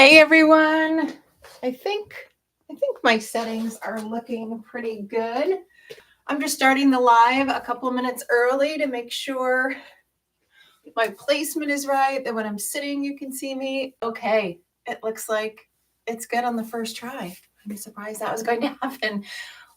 Hey everyone. I think my settings are looking pretty good. I'm just starting the live a couple of minutes early to make sure my placement is right, that when I'm sitting you can see me. Okay, it looks like it's good on the first try. I'm surprised that was going to happen.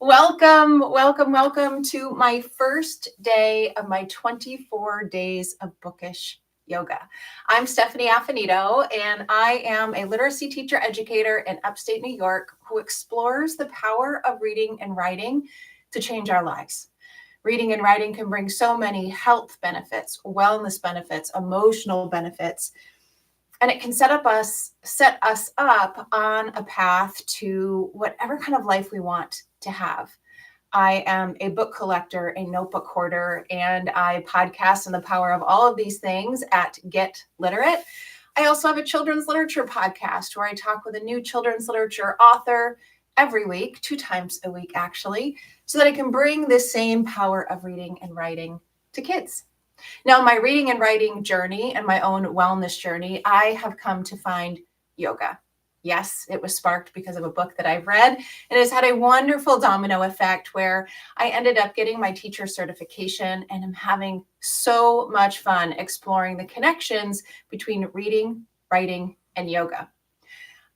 Welcome to my first day of my 24 days of bookish yoga. I'm Stephanie Affinito, and I am a literacy teacher educator in upstate New York who explores the power of reading and writing to change our lives. Reading and writing can bring so many health benefits, wellness benefits, emotional benefits, and it can set us up on a path to whatever kind of life we want to have. I am a book collector, a notebook hoarder, and I podcast on the power of all of these things at Get Literate. I also have a children's literature podcast where I talk with a new children's literature author every week, 2 times a week actually, so that I can bring this same power of reading and writing to kids. Now, my reading and writing journey and my own wellness journey, I have come to find yoga. Yes, it was sparked because of a book that I've read, and it's had a wonderful domino effect where I ended up getting my teacher certification, and I'm having so much fun exploring the connections between reading, writing, and yoga.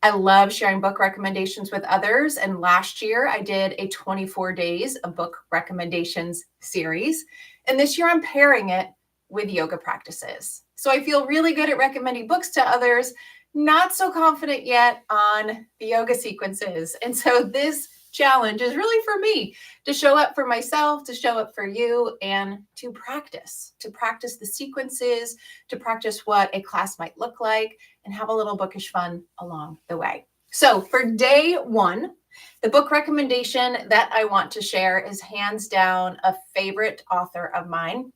I love sharing book recommendations with others, and last year I did a 24 days of book recommendations series, and this year I'm pairing it with yoga practices. So I feel really good at recommending books to others, not so confident yet on the yoga sequences. And so this challenge is really for me to show up for myself, to show up for you, and to practice the sequences, to practice what a class might look like, and have a little bookish fun along the way. So for day 1, the book recommendation that I want to share is hands down a favorite author of mine.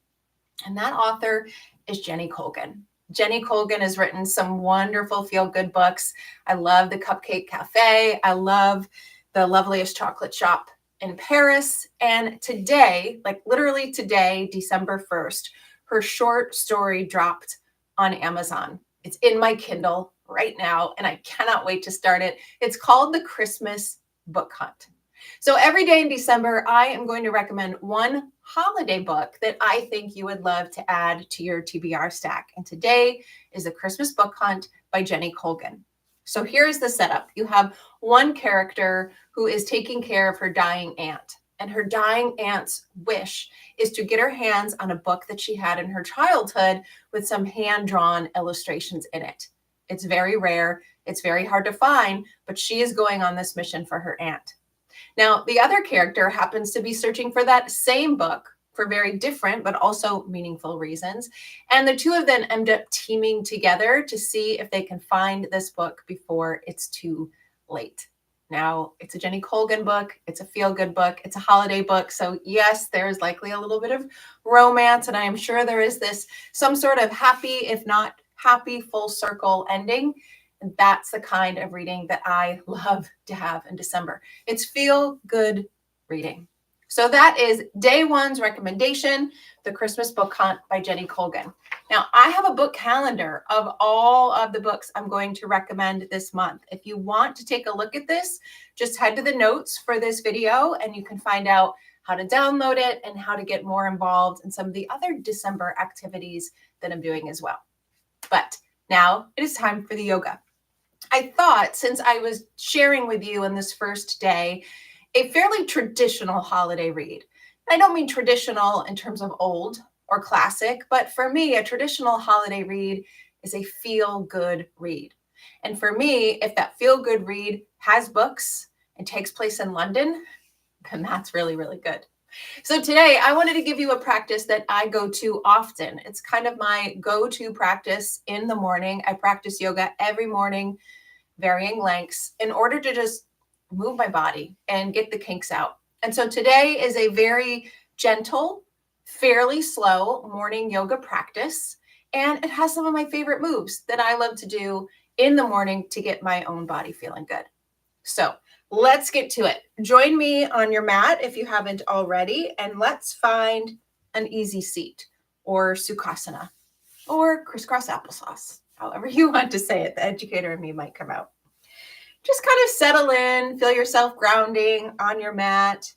And that author is Jenny Colgan. Jenny Colgan has written some wonderful feel-good books. I love The Cupcake Cafe. I love The Loveliest Chocolate Shop in Paris. And today, like literally today, December 1st, her short story dropped on Amazon. It's in my Kindle right now, and I cannot wait to start it. It's called The Christmas Book Hunt. So every day in December, I am going to recommend one holiday book that I think you would love to add to your TBR stack. And today is The Christmas Book Hunt by Jenny Colgan. So here's the setup. You have one character who is taking care of her dying aunt. And her dying aunt's wish is to get her hands on a book that she had in her childhood with some hand-drawn illustrations in it. It's very rare. It's very hard to find, but she is going on this mission for her aunt. Now, the other character happens to be searching for that same book for very different but also meaningful reasons. And the two of them end up teaming together to see if they can find this book before it's too late. Now, it's a Jenny Colgan book. It's a feel-good book. It's a holiday book. So yes, there's likely a little bit of romance, and I am sure there is some sort of happy, if not happy, full circle ending. And that's the kind of reading that I love to have in December. It's feel-good reading. So that is day 1's recommendation, The Christmas Book Hunt by Jenny Colgan. Now, I have a book calendar of all of the books I'm going to recommend this month. If you want to take a look at this, just head to the notes for this video, and you can find out how to download it and how to get more involved in some of the other December activities that I'm doing as well. But now it is time for the yoga. I thought, since I was sharing with you in this first day a fairly traditional holiday read. I don't mean traditional in terms of old or classic, but for me, a traditional holiday read is a feel-good read. And for me, if that feel-good read has books and takes place in London, then that's really, really good. So today, I wanted to give you a practice that I go to often. It's kind of my go-to practice in the morning. I practice yoga every morning, varying lengths, in order to just move my body and get the kinks out. And so today is a very gentle, fairly slow morning yoga practice. And it has some of my favorite moves that I love to do in the morning to get my own body feeling good. So let's get to it. Join me on your mat if you haven't already, and let's find an easy seat or sukhasana or crisscross applesauce. however you want to say it. The educator in me might come out. Just kind of settle in, feel yourself grounding on your mat.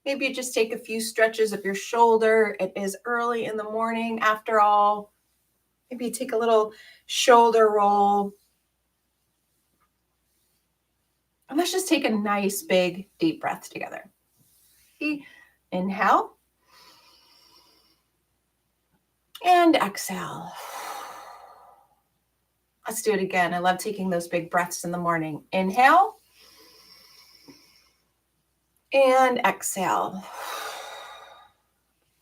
Maybe you just take a few stretches of your shoulder. It is early in the morning after all. Maybe you take a little shoulder roll. And let's just take a nice big deep breath together. Inhale. And exhale. Let's do it again. I love taking those big breaths in the morning. Inhale. And exhale.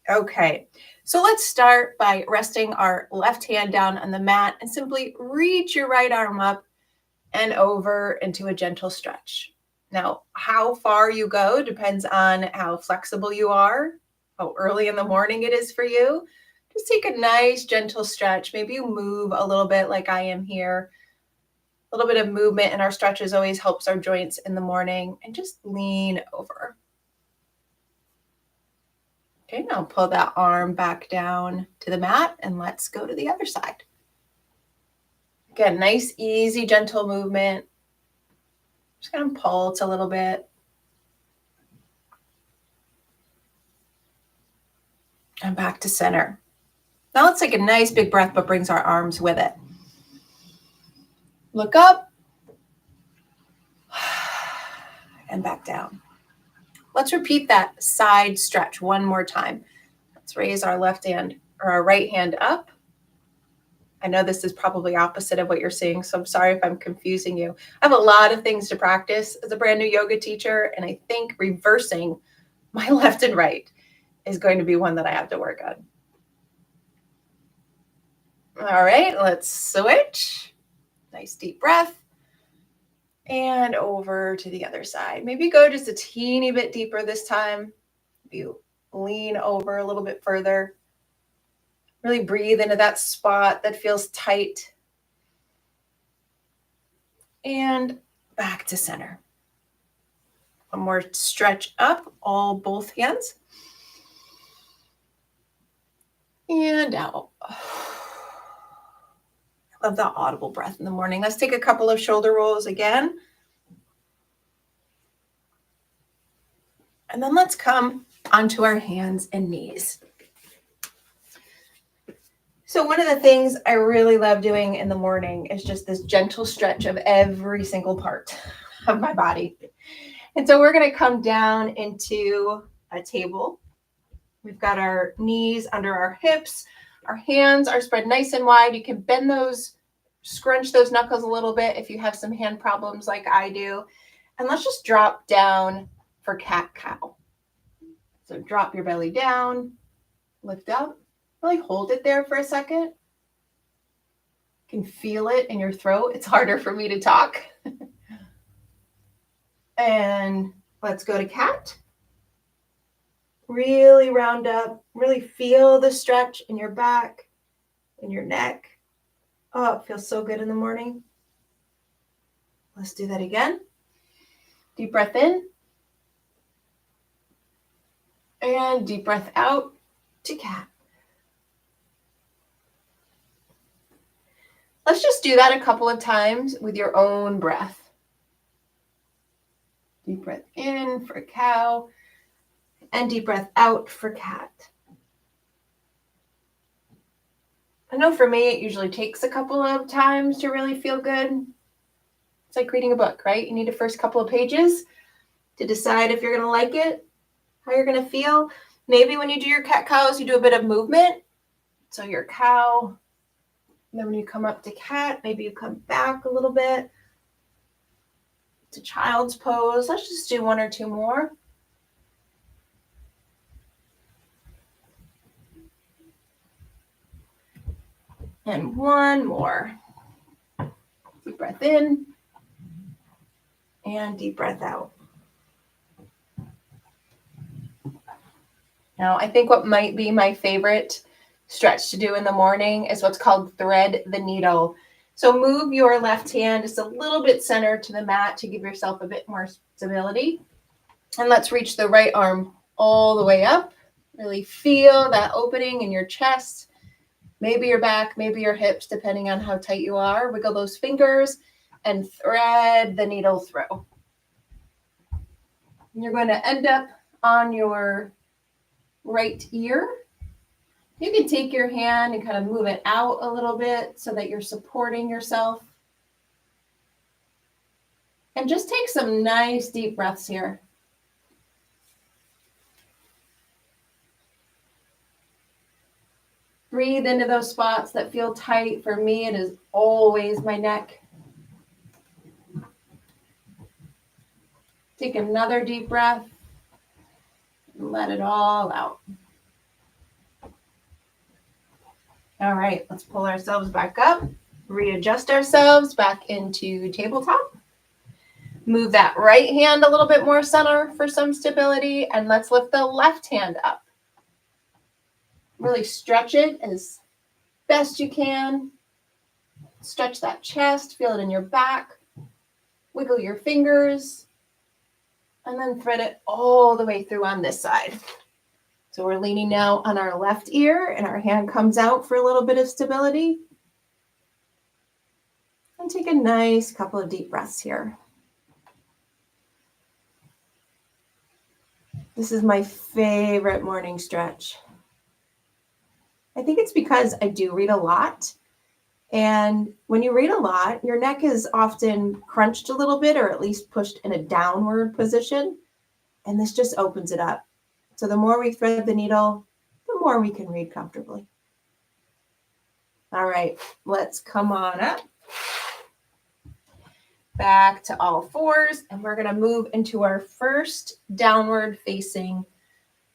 Okay, so let's start by resting our left hand down on the mat and simply reach your right arm up and over into a gentle stretch. Now, how far you go depends on how flexible you are, how early in the morning it is for you. Just take a nice gentle stretch. Maybe you move a little bit like I am here. A little bit of movement in our stretches always helps our joints in the morning, and just lean over. Okay, now pull that arm back down to the mat and let's go to the other side. Again, nice, easy, gentle movement. Just gonna pulse a little bit. And back to center. Now let's take a nice big breath, but brings our arms with it. Look up and back down. Let's repeat that side stretch one more time. Let's raise our left hand or our right hand up. I know this is probably opposite of what you're seeing, so I'm sorry if I'm confusing you. I have a lot of things to practice as a brand new yoga teacher, and I think reversing my left and right is going to be one that I have to work on. All right, let's switch. Nice deep breath. And over to the other side. Maybe go just a teeny bit deeper this time. You lean over a little bit further. Really breathe into that spot that feels tight. And back to center. One more stretch up, both hands. And out. I love that audible breath in the morning. Let's take a couple of shoulder rolls again. And then let's come onto our hands and knees. So one of the things I really love doing in the morning is just this gentle stretch of every single part of my body. And so we're going to come down into a table. We've got our knees under our hips. Our hands are spread nice and wide. You can bend those, scrunch those knuckles a little bit if you have some hand problems like I do. And let's just drop down for cat-cow. So drop your belly down, lift up, really hold it there for a second. You can feel it in your throat. It's harder for me to talk. And let's go to cat. Really round up, really feel the stretch in your back, in your neck. Oh, it feels so good in the morning. Let's do that again. Deep breath in. And deep breath out to cat. Let's just do that a couple of times with your own breath. Deep breath in for cow and deep breath out for cat. I know for me, it usually takes a couple of times to really feel good. It's like reading a book, right? You need the first couple of pages to decide if you're going to like it, how you're going to feel. Maybe when you do your cat-cows, you do a bit of movement. So your cow, and then when you come up to cat, maybe you come back a little bit to child's pose. Let's just do one or two more. And one more. Deep breath in and deep breath out. Now, I think what might be my favorite stretch to do in the morning is what's called thread the needle. So move your left hand just a little bit center to the mat to give yourself a bit more stability. And let's reach the right arm all the way up. Really feel that opening in your chest. maybe your back, maybe your hips, depending on how tight you are. Wiggle those fingers and thread the needle through. You're going to end up on your right ear. You can take your hand and kind of move it out a little bit so that you're supporting yourself. And just take some nice deep breaths here. Breathe into those spots that feel tight. For me, it is always my neck. Take another deep breath and let it all out. All right, let's pull ourselves back up, readjust ourselves back into tabletop. Move that right hand a little bit more center for some stability, and let's lift the left hand up. Really stretch it as best you can. Stretch that chest, feel it in your back. Wiggle your fingers, and then thread it all the way through on this side. So we're leaning now on our left ear, and our hand comes out for a little bit of stability. And take a nice couple of deep breaths here. This is my favorite morning stretch. I think it's because I do read a lot. And when you read a lot, your neck is often crunched a little bit, or at least pushed in a downward position. And this just opens it up. So the more we thread the needle, the more we can read comfortably. All right, let's come on up. Back to all fours, and we're going to move into our first downward facing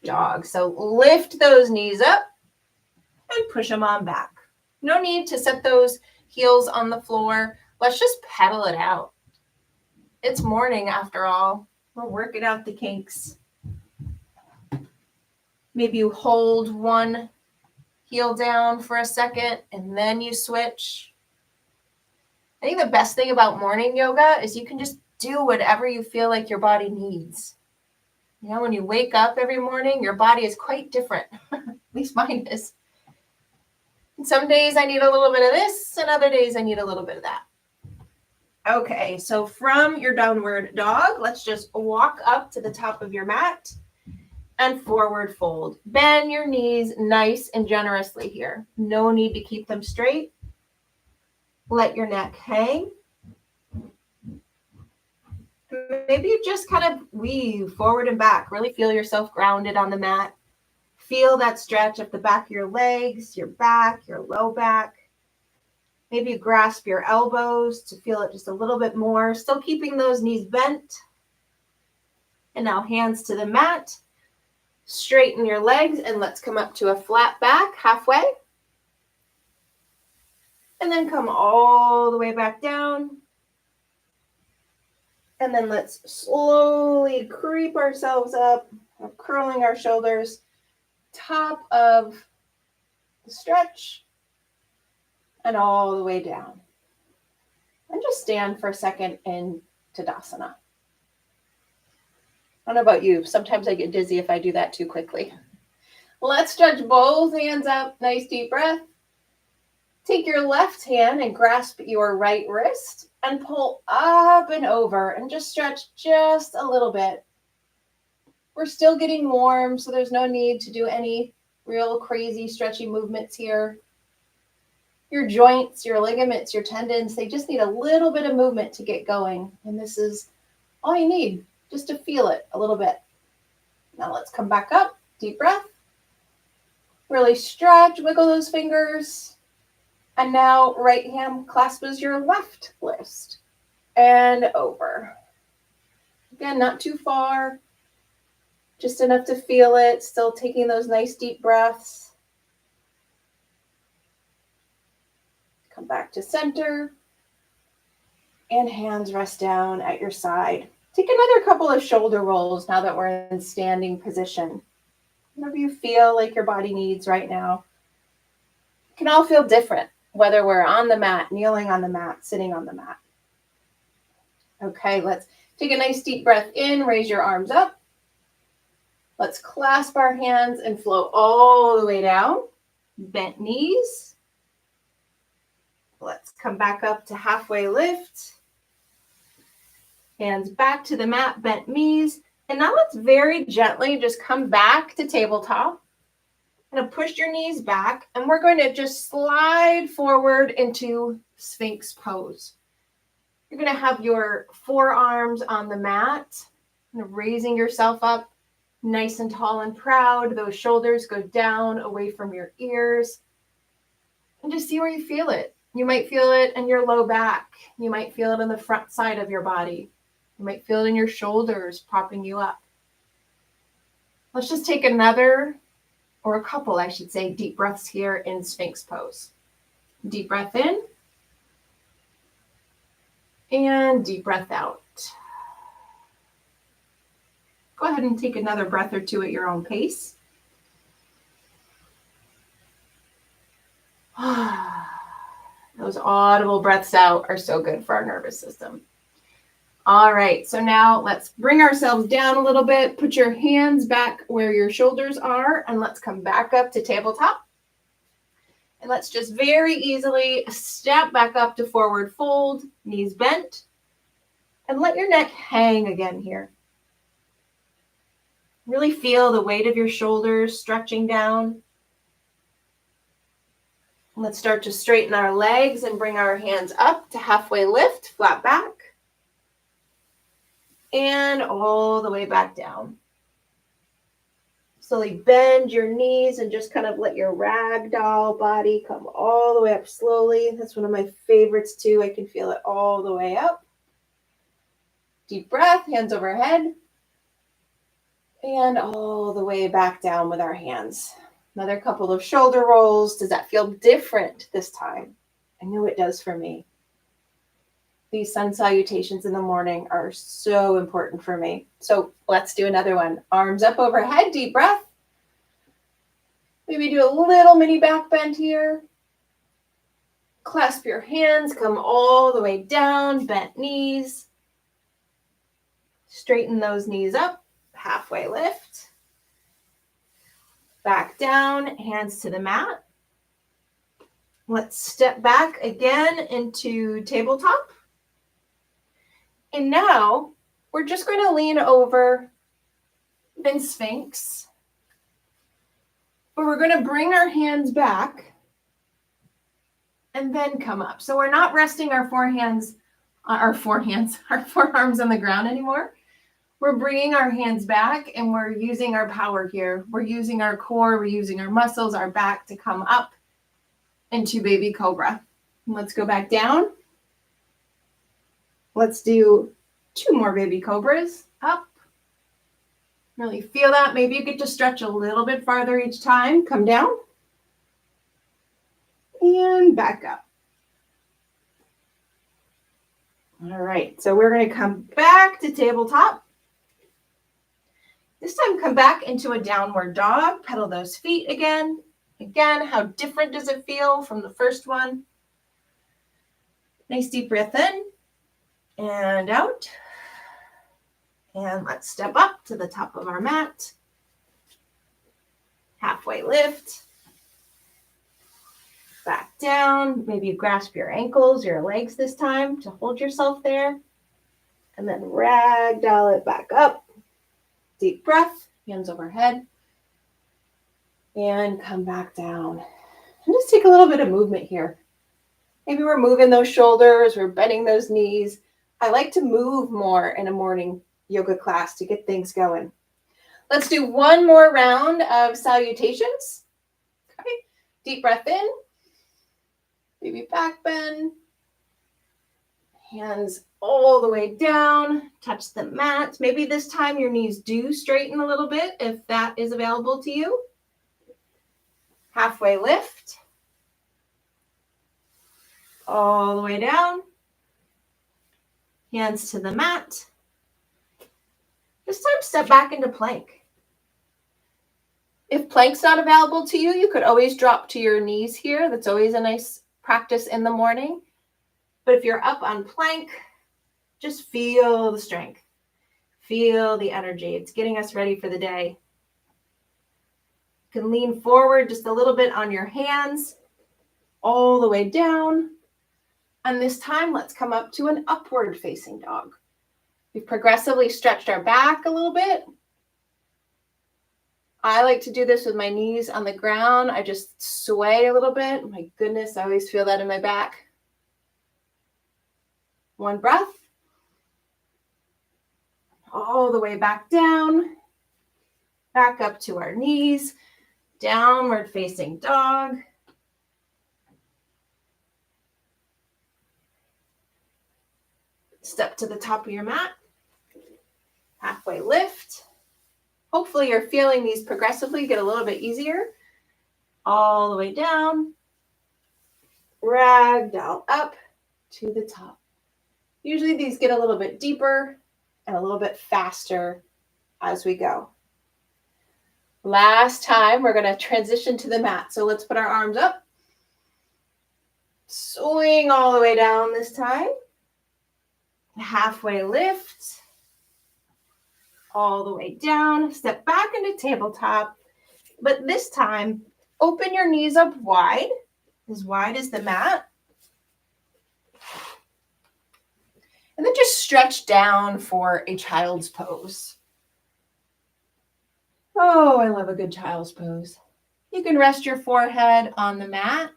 dog. So lift those knees up and push them on back. No need to set those heels on the floor. Let's just pedal it out. It's morning after all. We're working out the kinks. Maybe you hold one heel down for a second and then you switch. I think the best thing about morning yoga is you can just do whatever you feel like your body needs. You know, when you wake up every morning, your body is quite different. At least mine is. And some days I need a little bit of this, and other days I need a little bit of that. Okay, so from your downward dog, let's just walk up to the top of your mat and forward fold. Bend your knees nice and generously here. No need to keep them straight. Let your neck hang. Maybe you just kind of weave forward and back. Really feel yourself grounded on the mat. Feel that stretch of the back of your legs, your back, your low back. Maybe you grasp your elbows to feel it just a little bit more. Still keeping those knees bent. And now hands to the mat. Straighten your legs and let's come up to a flat back halfway. And then come all the way back down. And then let's slowly creep ourselves up, curling our shoulders, top of the stretch, and all the way down. And just stand for a second in Tadasana. I don't know about you. Sometimes I get dizzy if I do that too quickly. Let's stretch both hands up. Nice deep breath. Take your left hand and grasp your right wrist and pull up and over and just stretch just a little bit. We're still getting warm, so there's no need to do any real crazy stretchy movements here. Your joints, your ligaments, your tendons, they just need a little bit of movement to get going. And this is all you need, just to feel it a little bit. Now let's come back up. Deep breath. Really stretch, wiggle those fingers. And now right hand clasps your left wrist and over. Again, not too far, just enough to feel it. Still taking those nice deep breaths. Come back to center and hands rest down at your side. Take another couple of shoulder rolls now that we're in standing position. Whatever you feel like your body needs right now. It can all feel different, whether we're on the mat, kneeling on the mat, sitting on the mat. Okay, let's take a nice deep breath in, raise your arms up. Let's clasp our hands and flow all the way down. bent knees. Let's come back up to halfway lift. Hands back to the mat, bent knees. And now let's very gently just come back to tabletop. Going to push your knees back, and we're going to just slide forward into Sphinx pose. You're going to have your forearms on the mat, raising yourself up nice and tall and proud. Those shoulders go down away from your ears. And just see where you feel it. You might feel it in your low back. You might feel it in the front side of your body. You might feel it in your shoulders, propping you up. Let's just take another, or a couple, I should say, deep breaths here in Sphinx pose. Deep breath in. And deep breath out. Go ahead and take another breath or two at your own pace. Those audible breaths out are so good for our nervous system. All right, so now let's bring ourselves down a little bit. Put your hands back where your shoulders are, and let's come back up to tabletop. And let's just very easily step back up to forward fold, knees bent, and let your neck hang again here. Really feel the weight of your shoulders stretching down. Let's start to straighten our legs and bring our hands up to halfway lift, flat back. And all the way back down. Slowly bend your knees and just kind of let your ragdoll body come all the way up slowly. That's one of my favorites too. I can feel it all the way up. Deep breath, hands overhead. And all the way back down with our hands. Another couple of shoulder rolls. Does that feel different this time? I know it does for me. These sun salutations in the morning are so important for me. So let's do another one. Arms up overhead, deep breath. Maybe do a little mini back bend here. Clasp your hands, come all the way down, bent knees. Straighten those knees up, halfway lift. Back down, hands to the mat. Let's step back again into tabletop. And now we're just going to lean over in Sphinx. But we're going to bring our hands back and then come up. So we're not resting our forearms on the ground anymore. We're bringing our hands back and we're using our power here. We're using our core, we're using our muscles, our back to come up into baby cobra. Let's go back down. Let's do 2 more baby cobras. Up. Really feel that. Maybe you get to stretch a little bit farther each time. Come down. And back up. All right. So we're going to come back to tabletop. This time, come back into a downward dog. Pedal those feet again. Again, how different does it feel from the first one? Nice deep breath in. And out. And let's step up to the top of our mat. Halfway lift. Back down. Maybe you grasp your ankles, your legs this time to hold yourself there. And then ragdoll it back up. Deep breath, hands overhead. And come back down. And just take a little bit of movement here. Maybe we're moving those shoulders, we're bending those knees. I like to move more in a morning yoga class to get things going. Let's do one more round of salutations. Okay. Deep breath in. Maybe back bend. Hands all the way down. Touch the mat. Maybe this time your knees do straighten a little bit if that is available to you. Halfway lift. All the way down. Hands to the mat. This time, step back into plank. If plank's not available to you, you could always drop to your knees here. That's always a nice practice in the morning. But if you're up on plank, just feel the strength. Feel the energy. It's getting us ready for the day. You can lean forward just a little bit on your hands, all the way down. And this time, let's come up to an upward facing dog. We've progressively stretched our back a little bit. I like to do this with my knees on the ground. I just sway a little bit. My goodness, I always feel that in my back. One breath. All the way back down. Back up to our knees. Downward facing dog. Step to the top of your mat. Halfway lift. Hopefully you're feeling these progressively get a little bit easier. All the way down. Ragdoll up to the top. Usually these get a little bit deeper and a little bit faster as we go. Last time, we're going to transition to the mat. So let's put our arms up. Swing all the way down this time. Halfway lift. All the way down. Step back into tabletop. But this time, open your knees up wide as the mat. And then just stretch down for a child's pose. Oh, I love a good child's pose. You can rest your forehead on the mat.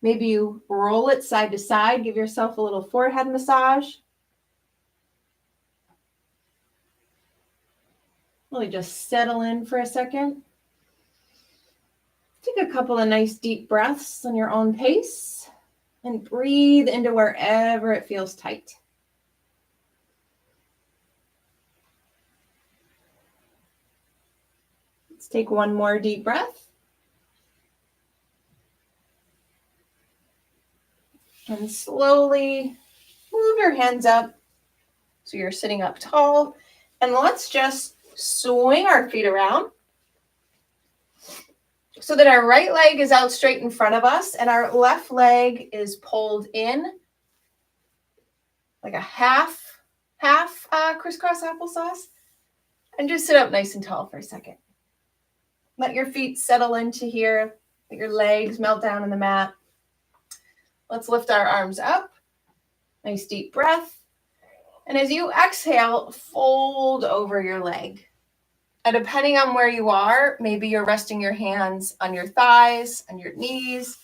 Maybe you roll it side to side. Give yourself a little forehead massage. Really just settle in for a second. Take a couple of nice deep breaths on your own pace and breathe into wherever it feels tight. Let's take one more deep breath. And slowly move your hands up so you're sitting up tall. And let's just swing our feet around so that our right leg is out straight in front of us and our left leg is pulled in like a half crisscross applesauce. And just sit up nice and tall for a second. Let your feet settle into here. Let your legs melt down on the mat. Let's lift our arms up. Nice deep breath. And as you exhale, fold over your leg. And depending on where you are, maybe you're resting your hands on your thighs, on your knees.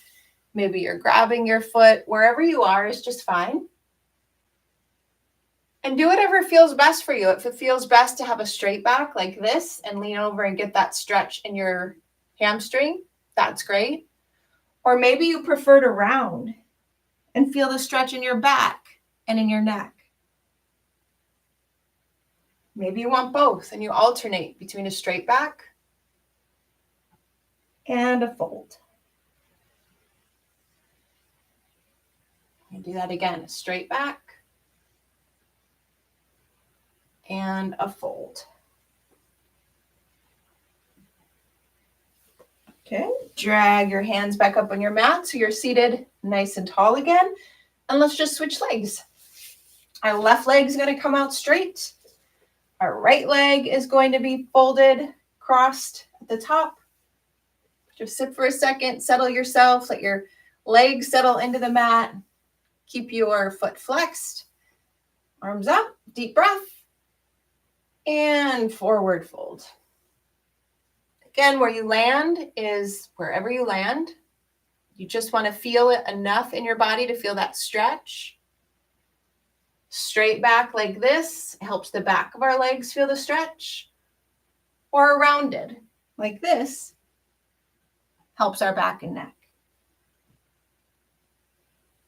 Maybe you're grabbing your foot. Wherever you are is just fine. And do whatever feels best for you. If it feels best to have a straight back like this and lean over and get that stretch in your hamstring, that's great. Or maybe you prefer to round and feel the stretch in your back and in your neck. Maybe you want both and you alternate between a straight back and a fold. And do that again, a straight back and a fold. Okay, drag your hands back up on your mat so you're seated nice and tall again. And let's just switch legs. Our left leg is going to come out straight. Our right leg is going to be folded, crossed at the top. Just sit for a second, settle yourself, let your legs settle into the mat. Keep your foot flexed. Arms up, deep breath. And forward fold. Again, where you land is wherever you land. You just want to feel it enough in your body to feel that stretch. Straight back like this helps the back of our legs feel the stretch. Or rounded like this helps our back and neck.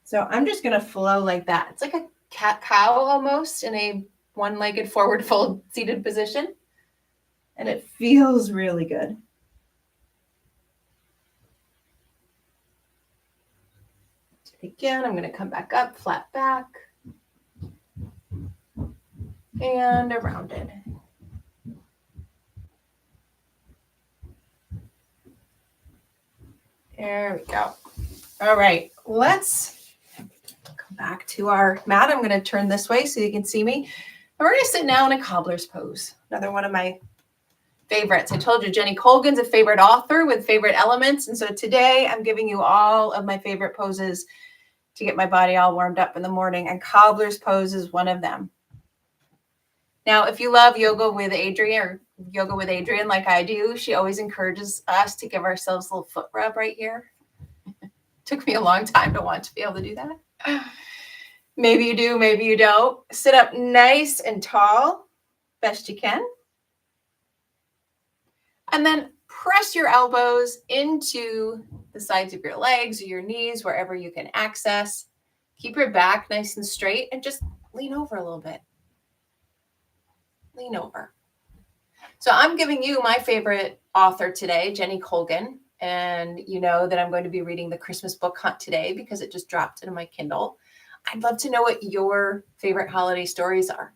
So I'm just going to flow like that. It's like a cat-cow almost in a one-legged forward fold seated position. And it feels really good. Again, I'm going to come back up, flat back. And a rounded. There we go. All right, let's come back to our mat. I'm going to turn this way so you can see me. And we're going to sit now in a cobbler's pose. Another one of my favorites. I told you Jenny Colgan's a favorite author with favorite elements. And so today I'm giving you all of my favorite poses to get my body all warmed up in the morning. And cobbler's pose is one of them. Now, if you love yoga with Adrienne like I do, she always encourages us to give ourselves a little foot rub right here. Took me a long time to want to be able to do that. Maybe you do, maybe you don't. Sit up nice and tall, best you can. And then press your elbows into the sides of your legs or your knees, wherever you can access. Keep your back nice and straight and just lean over a little bit. Lean over. So I'm giving you my favorite author today, Jenny Colgan. And you know that I'm going to be reading the Christmas book hunt today because it just dropped into my Kindle. I'd love to know what your favorite holiday stories are.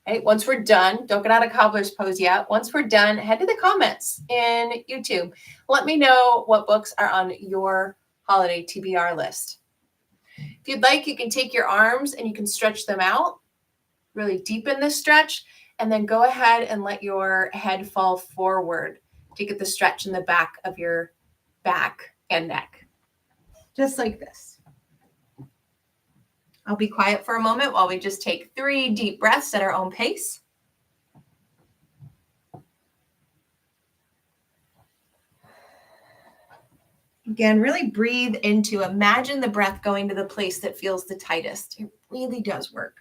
Right? Once we're done, don't get out of cobbler's pose yet. Once we're done, head to the comments in YouTube. Let me know what books are on your holiday TBR list. If you'd like, you can take your arms and you can stretch them out, really deepen this stretch, and then go ahead and let your head fall forward to get the stretch in the back of your back and neck. Just like this. I'll be quiet for a moment while we just take 3 deep breaths at our own pace. Again, really breathe into, imagine the breath going to the place that feels the tightest. It really does work.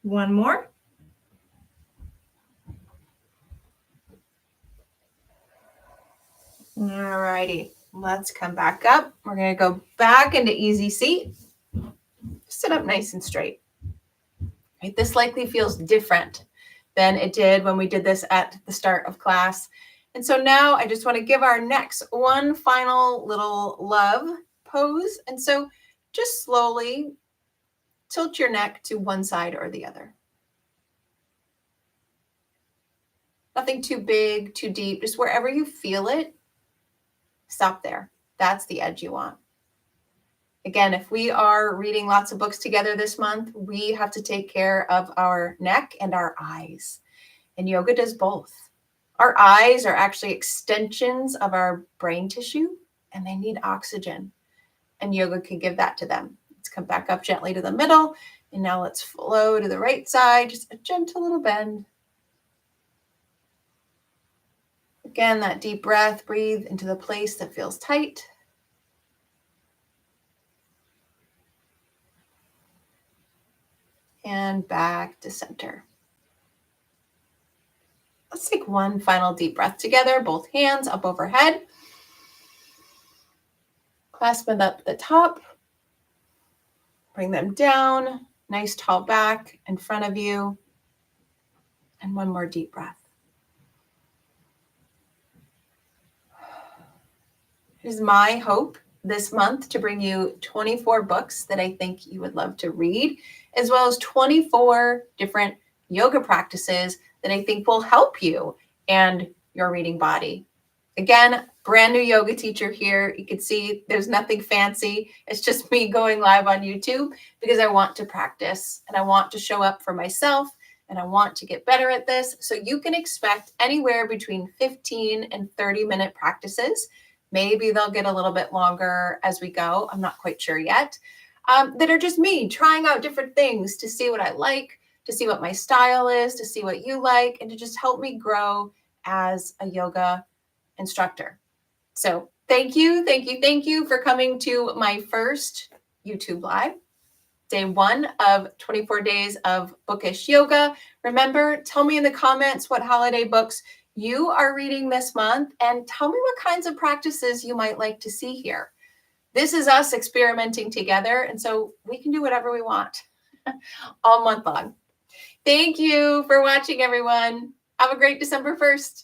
One more. All righty, let's come back up. We're going to go back into easy seat. Sit up nice and straight. Right? This likely feels different than it did when we did this at the start of class. And so now I just want to give our necks one final little love pose. And so just slowly tilt your neck to one side or the other. Nothing too big, too deep, just wherever you feel it. Stop there. That's the edge you want. Again, if we are reading lots of books together this month, we have to take care of our neck and our eyes. And yoga does both. Our eyes are actually extensions of our brain tissue, and they need oxygen. And yoga can give that to them. Let's come back up gently to the middle. And now let's flow to the right side. Just a gentle little bend. Again, that deep breath, breathe into the place that feels tight. And back to center. Let's take one final deep breath together, both hands up overhead. Clasp them up at the top. Bring them down, nice tall back in front of you. And one more deep breath. It is my hope this month to bring you 24 books that I think you would love to read, as well as 24 different yoga practices that I think will help you and your reading body. Again, brand new yoga teacher here. You can see there's nothing fancy. It's just me going live on YouTube because I want to practice and I want to show up for myself and I want to get better at this. So you can expect anywhere between 15 and 30-minute practices. Maybe they'll get a little bit longer as we go. I'm not quite sure yet. That are just me trying out different things to see what I like, to see what my style is, to see what you like, and to just help me grow as a yoga instructor. So thank you for coming to my first YouTube Live. Day 1 of 24 days of Bookish yoga. Remember, tell me in the comments what holiday books you are reading this month and tell me what kinds of practices you might like to see here. This is us experimenting together, and so we can do whatever we want all month long. Thank you for watching, everyone. Have a great December 1st.